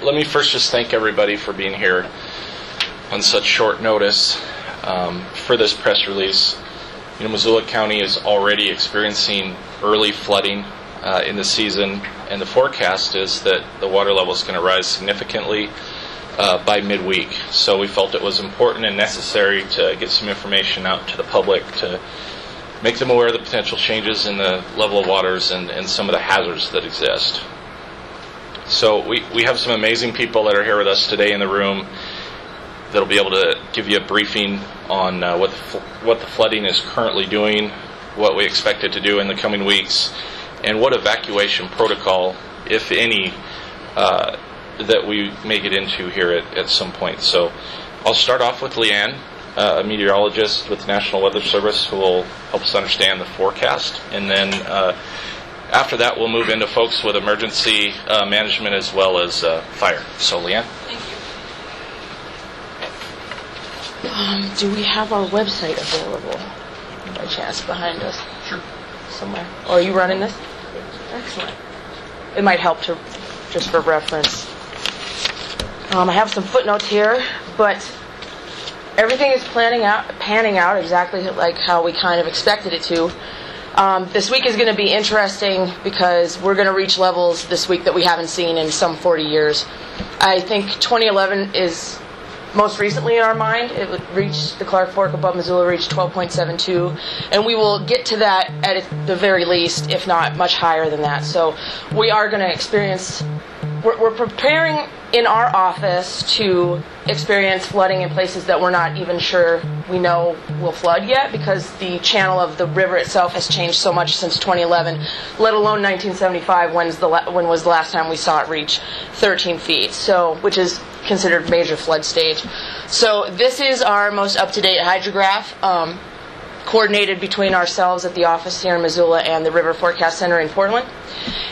Let me first just thank everybody for being here on such short notice for this press release. You know, Missoula County is already experiencing early flooding in the season, and the forecast is that the water level is going to rise significantly by midweek. So we felt it was important and necessary to get some information out to the public to make them aware of the potential changes in the level of waters and some of the hazards that exist. So we have some amazing people that are here with us today in the room that'll be able to give you a briefing on what the flooding is currently doing, what we expect it to do in the coming weeks, and what evacuation protocol, if any, that we may get into here at some point. So I'll start off with Leanne, a meteorologist with the National Weather Service, who will help us understand the forecast, and then after that we'll move into folks with emergency management as well as fire. So Leanne. Thank you. Do we have our website available by chance behind us? Sure. Somewhere. Oh, are you running this? Excellent. It might help to, just for reference. I have some footnotes here, but everything is panning out exactly like how we kind of expected it to. This week is going to be interesting because we're going to reach levels this week that we haven't seen in some 40 years. I think 2011 is most recently in our mind. It would reach the Clark Fork above Missoula, reached 12.72, and we will get to that at the very least, if not much higher than that. So we are going to experience, we're preparing in our office to experience flooding in places that we're not even sure we know will flood yet, because the channel of the river itself has changed so much since 2011, let alone 1975, when was the last time we saw it reach 13 feet, so which is considered major flood stage. So this is our most up-to-date hydrograph, coordinated between ourselves at the office here in Missoula and the River Forecast Center in Portland.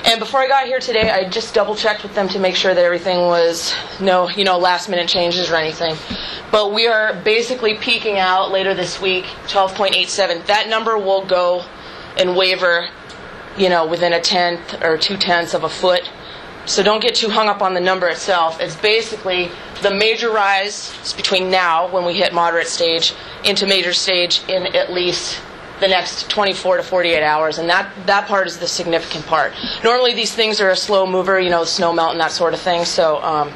And before I got here today, I just double-checked with them to make sure that everything was no, last-minute changes or anything. But we are basically peaking out later this week, 12.87. That number will go and waver, within a tenth or 2/10 of a foot. So don't get too hung up on the number itself. It's basically the major rise is between now, when we hit moderate stage, into major stage in at least the next 24 to 48 hours, and that part is the significant part. Normally these things are a slow mover, snow melt and that sort of thing, so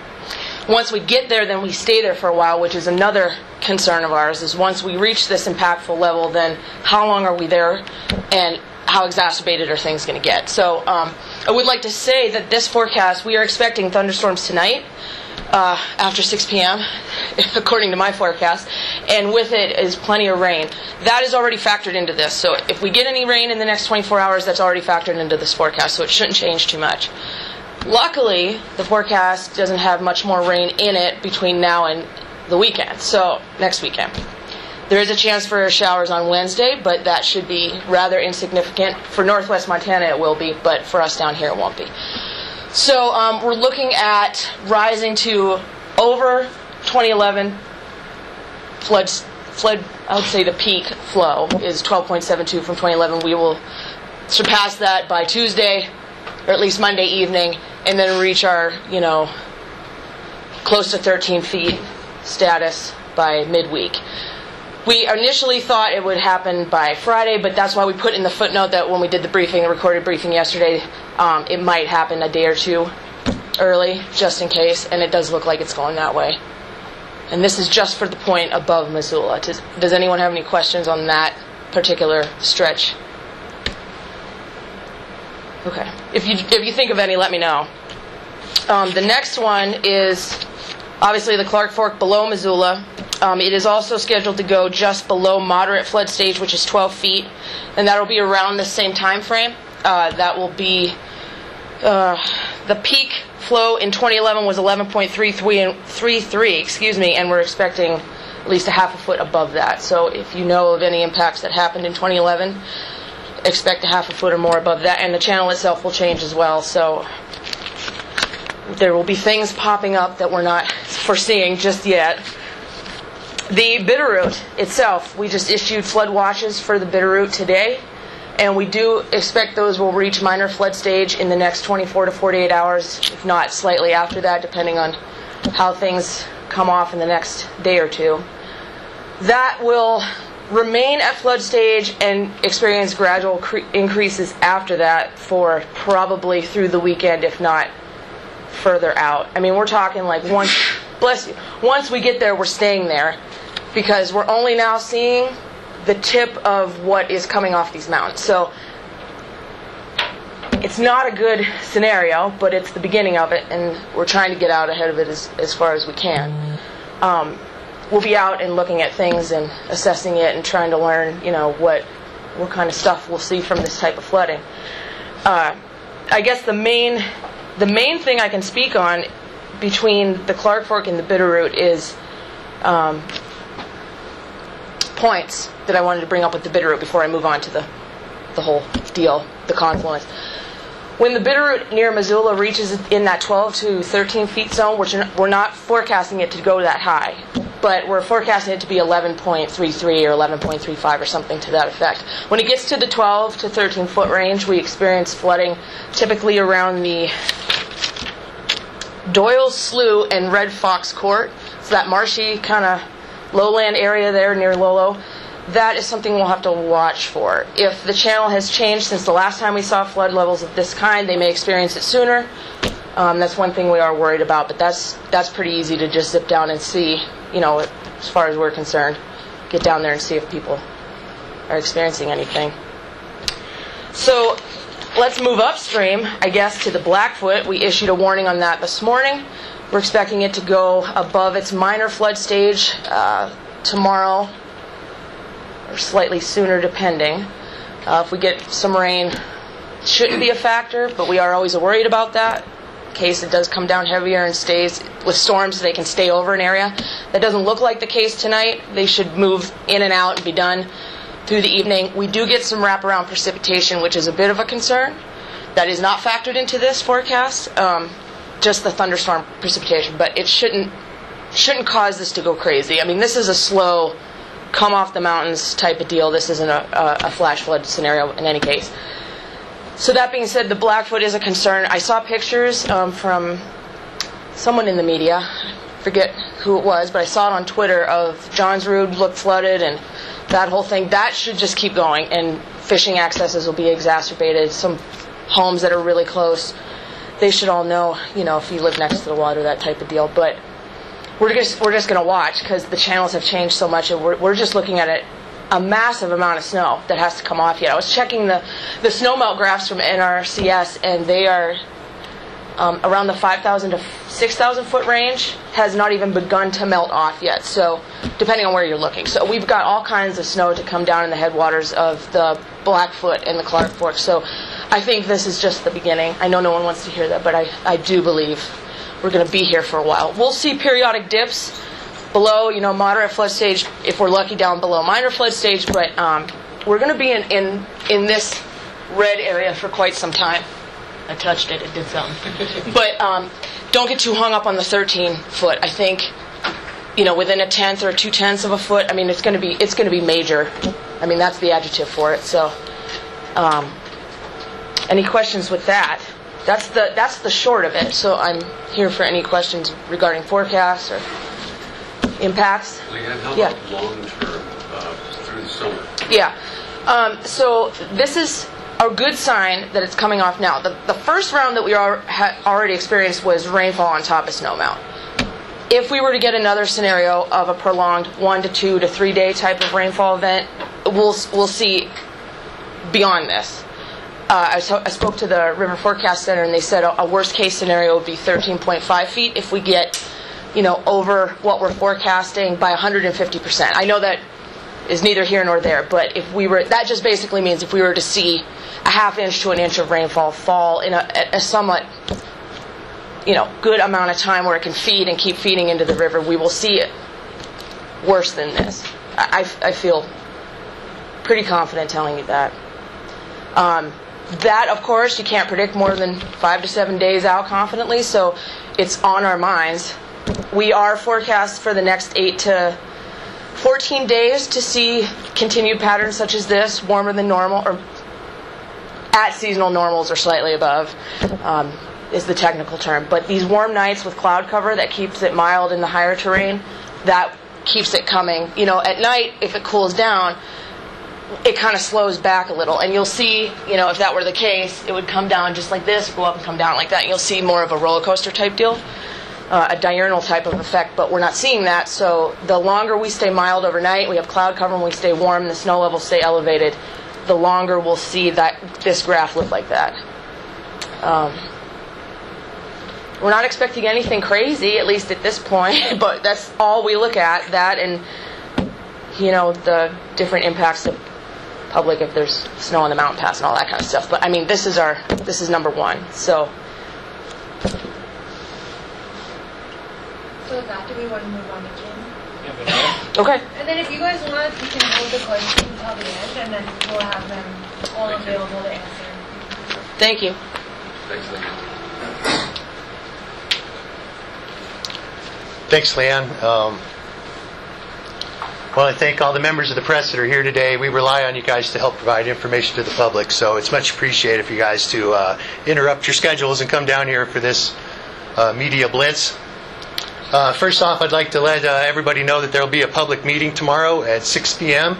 once we get there, then we stay there for a while, which is another concern of ours, is once we reach this impactful level, then how long are we there, and how exacerbated are things going to get? So I would like to say that this forecast, we are expecting thunderstorms tonight, after 6 p.m., according to my forecast, and with it is plenty of rain. That is already factored into this, so if we get any rain in the next 24 hours, that's already factored into this forecast, so it shouldn't change too much. Luckily, the forecast doesn't have much more rain in it between now and the weekend, so next weekend. There is a chance for showers on Wednesday, but that should be rather insignificant. For northwest Montana it will be, but for us down here it won't be. So we're looking at rising to over 2011 flood. I would say the peak flow is 12.72 from 2011. We will surpass that by Tuesday, or at least Monday evening, and then reach our, close to 13 feet status by midweek. We initially thought it would happen by Friday, but that's why we put in the footnote that when we did the recorded briefing yesterday, it might happen a day or two early, just in case, and it does look like it's going that way. And this is just for the point above Missoula. Does anyone have any questions on that particular stretch? Okay. If you think of any, let me know. The next one is obviously the Clark Fork below Missoula. It is also scheduled to go just below moderate flood stage, which is 12 feet, and that will be around the same time frame. That will be the peak flow in 2011 was 11.33, and we're expecting at least a half a foot above that. So if you know of any impacts that happened in 2011, expect a half a foot or more above that, and the channel itself will change as well. So there will be things popping up that we're not foreseeing just yet. The Bitterroot itself, we just issued flood watches for the Bitterroot today. And we do expect those will reach minor flood stage in the next 24 to 48 hours, if not slightly after that, depending on how things come off in the next day or two. That will remain at flood stage and experience gradual increases after that for probably through the weekend, if not further out. I mean, we're talking like once we get there, we're staying there, because we're only now seeing the tip of what is coming off these mountains. So it's not a good scenario, but it's the beginning of it, and we're trying to get out ahead of it as far as we can. We'll be out and looking at things and assessing it and trying to learn, what kind of stuff we'll see from this type of flooding. I guess the main thing I can speak on between the Clark Fork and the Bitterroot is points that I wanted to bring up with the Bitterroot before I move on to the whole deal, the confluence. When the Bitterroot near Missoula reaches in that 12 to 13 feet zone, which we're not forecasting it to go that high, but we're forecasting it to be 11.33 or 11.35 or something to that effect. When it gets to the 12 to 13 foot range, we experience flooding typically around the Doyle Slough and Red Fox Court. It's that marshy kind of lowland area there near Lolo. That is something we'll have to watch for. If the channel has changed since the last time we saw flood levels of this kind, they may experience it sooner. That's one thing we are worried about, but that's pretty easy to just zip down and see, as far as we're concerned. Get down there and see if people are experiencing anything. So let's move upstream, I guess, to the Blackfoot. We issued a warning on that this morning. We're expecting it to go above its minor flood stage tomorrow, or slightly sooner depending. If we get some rain, it shouldn't be a factor, but we are always worried about that. In case it does come down heavier and stays with storms, they can stay over an area. That doesn't look like the case tonight. They should move in and out and be done through the evening. We do get some wraparound precipitation, which is a bit of a concern. That is not factored into this forecast, just the thunderstorm precipitation, but it shouldn't cause this to go crazy. I mean, this is a slow come off the mountains type of deal. This isn't a flash flood scenario in any case. So that being said, the Blackfoot is a concern. I saw pictures from someone in the media, I forget who it was, but I saw it on Twitter, of Johns Rood looked flooded and that whole thing. That should just keep going, and fishing accesses will be exacerbated. Some homes that are really close, they should all know, if you live next to the water, that type of deal. But we're just going to watch, because the channels have changed so much, and we're just looking at a massive amount of snow that has to come off yet. I was checking the snowmelt graphs from NRCS, and they are around the 5,000 to 6,000 foot range, has not even begun to melt off yet, so depending on where you're looking. So we've got all kinds of snow to come down in the headwaters of the Blackfoot and the Clark Fork. So I think this is just the beginning. I know no one wants to hear that, but I do believe we're going to be here for a while. We'll see periodic dips below, moderate flood stage, if we're lucky, down below minor flood stage, but we're going to be in this red area for quite some time. I touched it, it did something. But don't get too hung up on the 13 foot. I think, within a tenth or 2/10 of a foot, I mean, it's going to be major. I mean, that's the adjective for it. So, any questions with that? That's the short of it. So I'm here for any questions regarding forecasts or impacts. How about long-term through the summer? Yeah. So this is a good sign that it's coming off now. The first round that we already experienced was rainfall on top of snowmelt. If we were to get another scenario of a prolonged 1 to 2 to 3 day type of rainfall event, we'll see beyond this. I spoke to the River Forecast Center, and they said a worst case scenario would be 13.5 feet if we get, over what we're forecasting by 150%. I know that is neither here nor there, but that just basically means if we were to see a ½ inch to an inch of rainfall fall in a somewhat, good amount of time where it can feed and keep feeding into the river, we will see it worse than this. I feel pretty confident telling you that. That, of course, you can't predict more than 5 to 7 days out confidently, so it's on our minds. We are forecast for the next 8 to 14 days to see continued patterns such as this, warmer than normal, or at seasonal normals or slightly above is the technical term. But these warm nights with cloud cover, that keeps it mild in the higher terrain, that keeps it coming. You know, at night, if it cools down, it kind of slows back a little. And you'll see, you know, if that were the case, it would come down just like this, go up and come down like that. And you'll see more of a roller coaster type deal, a diurnal type of effect. But we're not seeing that. So the longer we stay mild overnight, we have cloud cover, and we stay warm, the snow levels stay elevated, the longer we'll see this graph look like that. We're not expecting anything crazy, at least at this point, but that's all we look at, that and, you know, the different impacts to public if there's snow on the mountain pass and all that kind of stuff. But I mean, this is number one. So with that, do we want to move on to Jim? okay. And then if you guys want, we can hold the questions until the end, and then we'll have them all available to answer. Thank you. Thanks, Lynn. Thanks, Leanne. Well, I thank all the members of the press that are here today. We rely on you guys to help provide information to the public, so it's much appreciated for you guys to interrupt your schedules and come down here for this media blitz. First off, I'd like to let everybody know that there will be a public meeting tomorrow at 6 p.m.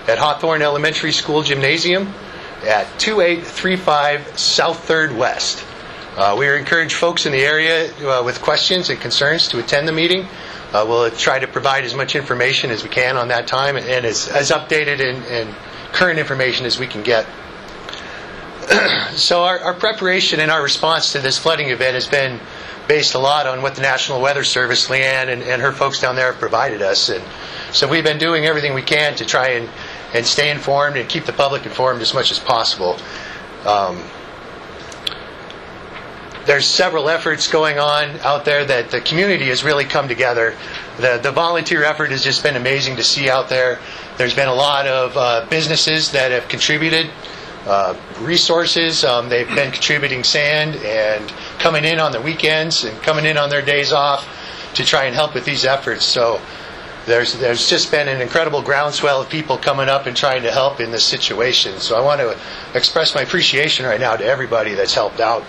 at Hawthorne Elementary School Gymnasium at 2835 South 3rd West. We encourage folks in the area with questions and concerns to attend the meeting. We'll try to provide as much information as we can on that time, and as updated and current information as we can get. So our preparation and our response to this flooding event has been based a lot on what the National Weather Service, Leanne, and her folks down there have provided us. And so we've been doing everything we can to try and stay informed and keep the public informed as much as possible. There's several efforts going on out there that the community has really come together. The volunteer effort has just been amazing to see out there. There's been a lot of businesses that have contributed resources. They've been contributing sand and coming in on the weekends and coming in on their days off to try and help with these efforts. So there's just been an incredible groundswell of people coming up and trying to help in this situation. So I want to express my appreciation right now to everybody that's helped out.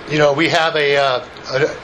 You know, we have a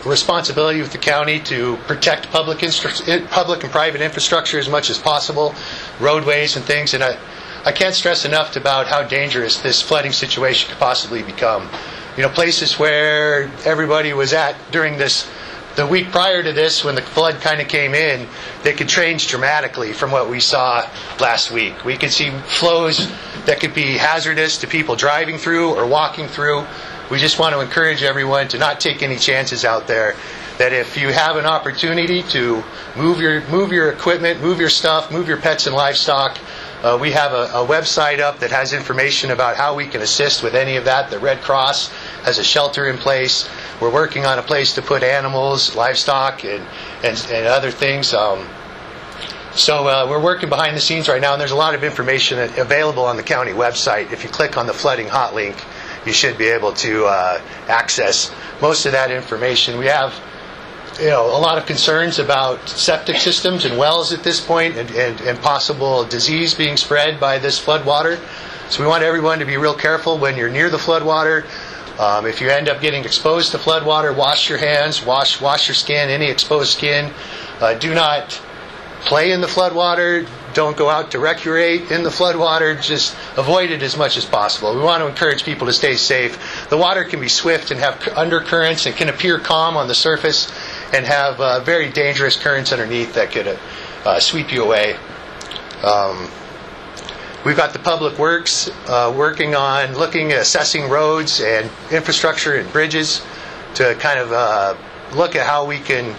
responsibility with the county to protect public and private infrastructure as much as possible, roadways and things, and I can't stress enough about how dangerous this flooding situation could possibly become. You know, places where everybody was at during the week prior to this, when the flood kind of came in, they could change dramatically from what we saw last week. We could see flows that could be hazardous to people driving through or walking through. We just want to encourage everyone to not take any chances out there. That if you have an opportunity to move your equipment, move your stuff, move your pets and livestock, we have a website up that has information about how we can assist with any of that. The Red Cross has a shelter in place. We're working on a place to put animals, livestock, and other things. So we're working behind the scenes right now, and there's a lot of information available on the county website. If you click on the flooding hot link, you should be able to access most of that information. We have, you know, a lot of concerns about septic systems and wells at this point, and possible disease being spread by this flood water. So we want everyone to be real careful when you're near the flood water. If you end up getting exposed to flood water, wash your hands, wash your skin, any exposed skin. Do not play in the flood water. Don't go out to recreate in the flood water. Just avoid it as much as possible. We want to encourage people to stay safe. The water can be swift and have undercurrents and can appear calm on the surface and have very dangerous currents underneath that could sweep you away. We've got the Public Works working on assessing roads and infrastructure and bridges to kind of look at how we can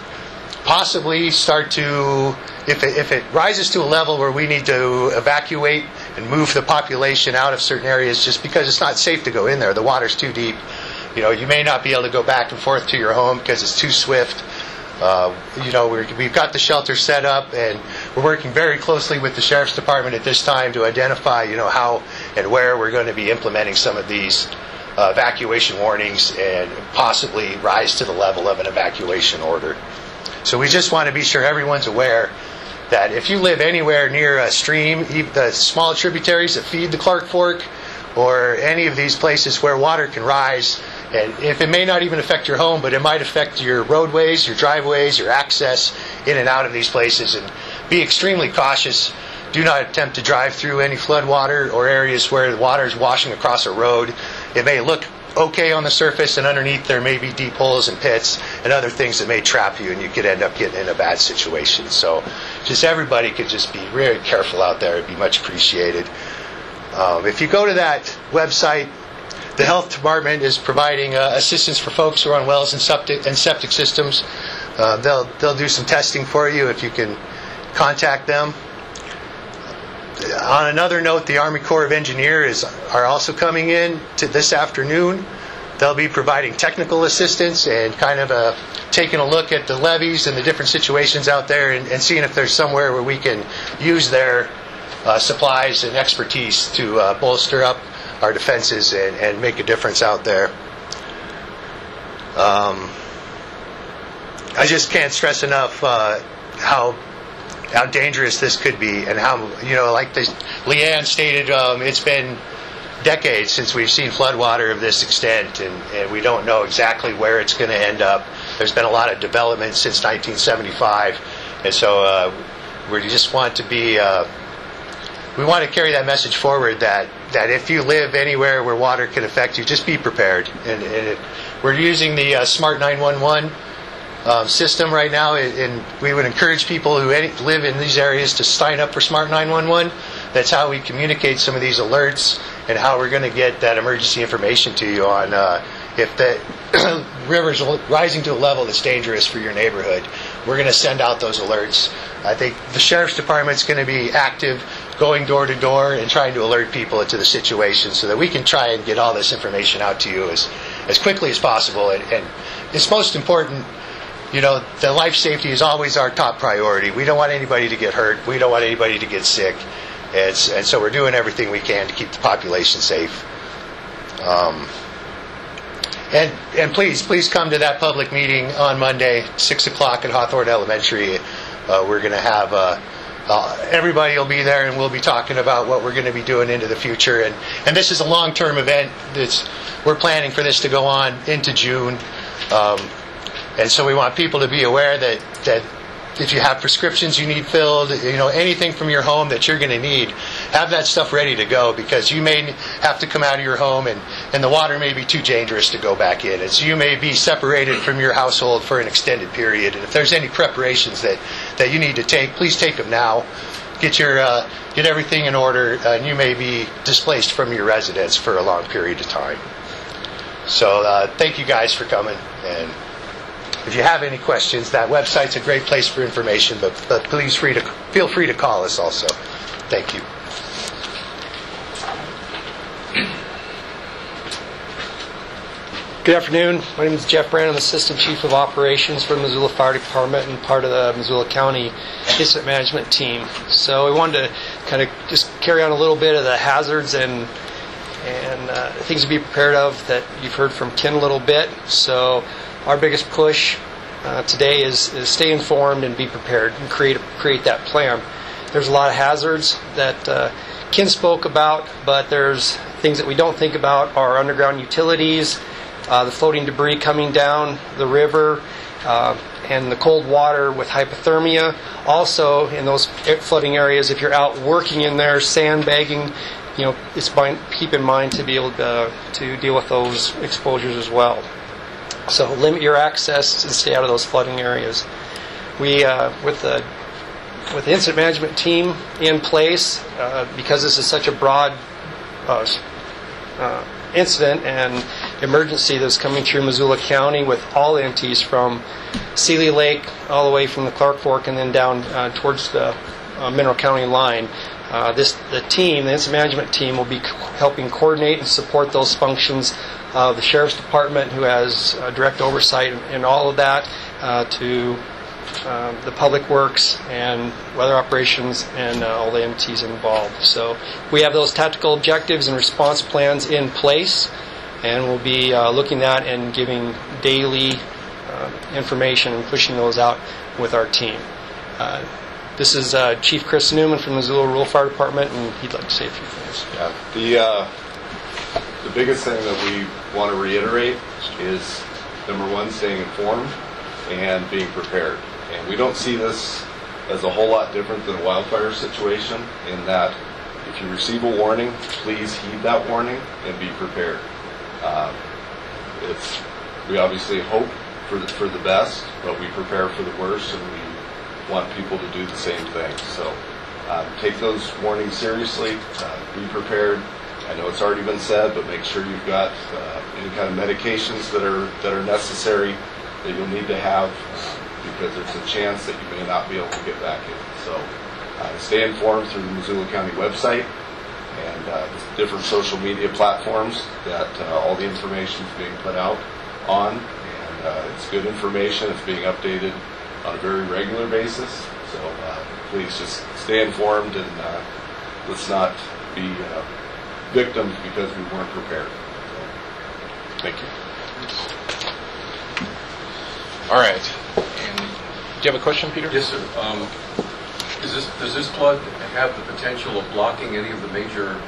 possibly start to, if it rises to a level where we need to evacuate and move the population out of certain areas just because it's not safe to go in there. The water's too deep. You know, you may not be able to go back and forth to your home because it's too swift. You know, we've got the shelter set up, and we're working very closely with the Sheriff's Department at this time to identify, you know, how and where we're going to be implementing some of these evacuation warnings and possibly rise to the level of an evacuation order. So we just want to be sure everyone's aware that if you live anywhere near a stream, the small tributaries that feed the Clark Fork, or any of these places where water can rise, and if it may not even affect your home, but it might affect your roadways, your driveways, your access in and out of these places, and be extremely cautious. Do not attempt to drive through any flood water or areas where the water is washing across a road. It may look okay on the surface, and underneath there may be deep holes and pits and other things that may trap you, and you could end up getting in a bad situation. So just everybody could just be very careful out there. It'd be much appreciated. If you go to that website, the health department is providing assistance for folks who are on wells and septic systems. They'll do some testing for you if you can contact them. On another note, the Army Corps of Engineers are also coming in to this afternoon. They'll be providing technical assistance and kind of taking a look at the levees and the different situations out there, and seeing if there's somewhere where we can use their supplies and expertise to bolster up our defenses and make a difference out there. I just can't stress enough how dangerous this could be, and how, like Leanne stated, it's been decades since we've seen floodwater of this extent, and we don't know exactly where it's going to end up. There's been a lot of development since 1975, and so we just want to be we want to carry that message forward, that if you live anywhere where water can affect you, just be prepared. And we're using the Smart 911 system right now, and we would encourage people who live in these areas to sign up for Smart 911. That's how we communicate some of these alerts, and how we're going to get that emergency information to you on if the river's rising to a level that's dangerous for your neighborhood. We're going to send out those alerts. I think the Sheriff's Department's going to be active, going door to door and trying to alert people to the situation, so that we can try and get all this information out to you as quickly as possible. And it's most important, the life safety is always our top priority. We don't want anybody to get hurt. We don't want anybody to get sick. And so we're doing everything we can to keep the population safe. And please come to that public meeting on Monday, 6 o'clock at Hawthorne Elementary. We're going to have everybody will be there, and we'll be talking about what we're going to be doing into the future. And this is a long-term event. We're planning for this to go on into June. And so we want people to be aware that if you have prescriptions you need filled, anything from your home that you're going to need, have that stuff ready to go, because you may have to come out of your home and the water may be too dangerous to go back in. And so you may be separated from your household for an extended period. And if there's any preparations that you need to take, please take them now. Get everything in order, and you may be displaced from your residence for a long period of time. So thank you guys for coming, and if you have any questions, that website's a great place for information, but please feel free to call us also. Thank you. Good afternoon. My name is Jeff Brandon, Assistant Chief of Operations for the Missoula Fire Department and part of the Missoula County Incident Management Team. So we wanted to kind of just carry on a little bit of the hazards and things to be prepared of that you've heard from Ken a little bit. So our biggest push today is stay informed and be prepared and create that plan. There's a lot of hazards that Ken spoke about, but there's things that we don't think about: our underground utilities, the floating debris coming down the river, and the cold water with hypothermia. Also, in those flooding areas, if you're out working in there, sandbagging, keep in mind to be able to deal with those exposures as well. So limit your access and stay out of those flooding areas. We, with the incident management team in place, because this is such a broad incident and emergency that's coming through Missoula County, with all entities from Seeley Lake all the way from the Clark Fork and then down towards the Mineral County line. The incident management team will be helping coordinate and support those functions. The Sheriff's Department, who has direct oversight in all of that, to the Public Works and Weather Operations and all the entities involved. So we have those tactical objectives and response plans in place, and we'll be looking at and giving daily information and pushing those out with our team. This is Chief Chris Newman from Missoula Rural Fire Department, and he'd like to say a few things. Yeah, the biggest thing that we want to reiterate is, number one, staying informed and being prepared. And we don't see this as a whole lot different than a wildfire situation, in that if you receive a warning, please heed that warning and be prepared. We obviously hope for the best, but we prepare for the worst, and we want people to do the same thing. So take those warnings seriously, be prepared. I know it's already been said, but make sure you've got any kind of medications that are necessary that you'll need to have, because there's a chance that you may not be able to get back in. So stay informed through the Missoula County website and different social media platforms that all the information is being put out on. And it's good information. It's being updated on a very regular basis. So please just stay informed, and let's not be victims because we weren't prepared. So, Thank you. All right. And do you have a question, Peter? Yes, sir. Does this flood have the potential of blocking any of the major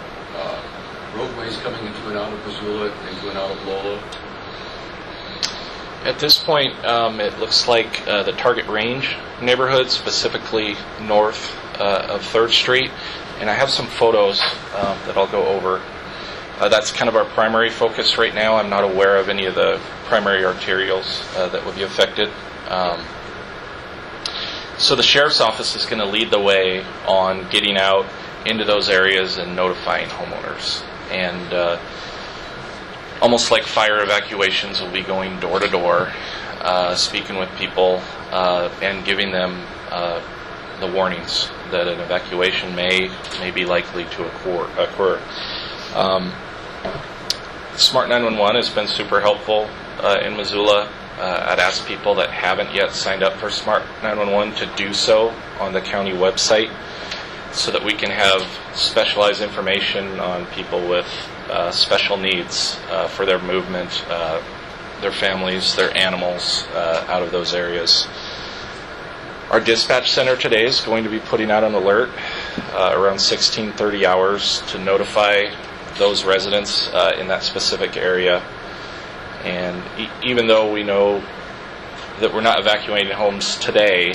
roadways coming into and out of Missoula, into and out of Lola? At this point, it looks like the Target Range neighborhood, specifically north of 3rd Street, and I have some photos that I'll go over. That's kind of our primary focus right now. I'm not aware of any of the primary arterials that would be affected. So the Sheriff's Office is going to lead the way on getting out into those areas and notifying homeowners. And almost like fire evacuations, will be going door to door, speaking with people and giving them the warnings that an evacuation may be likely to occur. Smart 911 has been super helpful in Missoula. I'd ask people that haven't yet signed up for Smart 911 to do so on the county website, so that we can have specialized information on people with special needs for their movement, their families, their animals out of those areas. Our dispatch center today is going to be putting out an alert around 16:30 hours to notify those residents in that specific area. And even though we know that we're not evacuating homes today,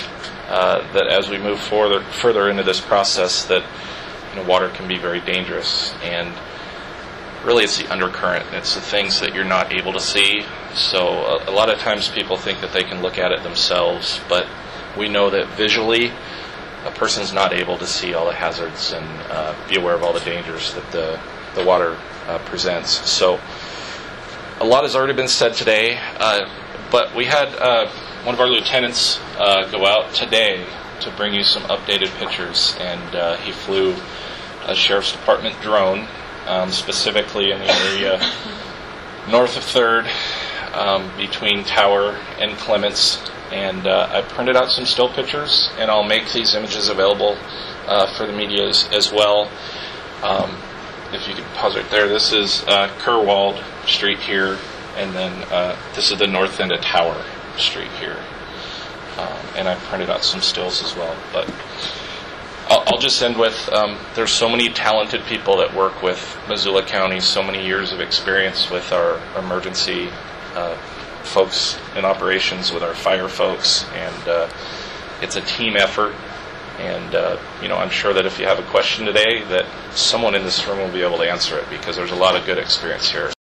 that as we move further into this process, that water can be very dangerous. And really, it's the undercurrent. It's the things that you're not able to see. So a lot of times people think that they can look at it themselves, but we know that visually a person's not able to see all the hazards and be aware of all the dangers that the water presents. So a lot has already been said today, but we had one of our lieutenants go out today to bring you some updated pictures, and he flew a Sheriff's Department drone, specifically in the area north of 3rd, between Tower and Clements, and I printed out some still pictures, and I'll make these images available for the media as well. If you could pause right there, this is Kerwald Street here, and then this is the north end of Tower Street here. And I printed out some stills as well. But I'll just end with, there's so many talented people that work with Missoula County, so many years of experience with our emergency folks in operations, with our fire folks, and it's a team effort. And I'm sure that if you have a question today, that someone in this room will be able to answer it, because there's a lot of good experience here.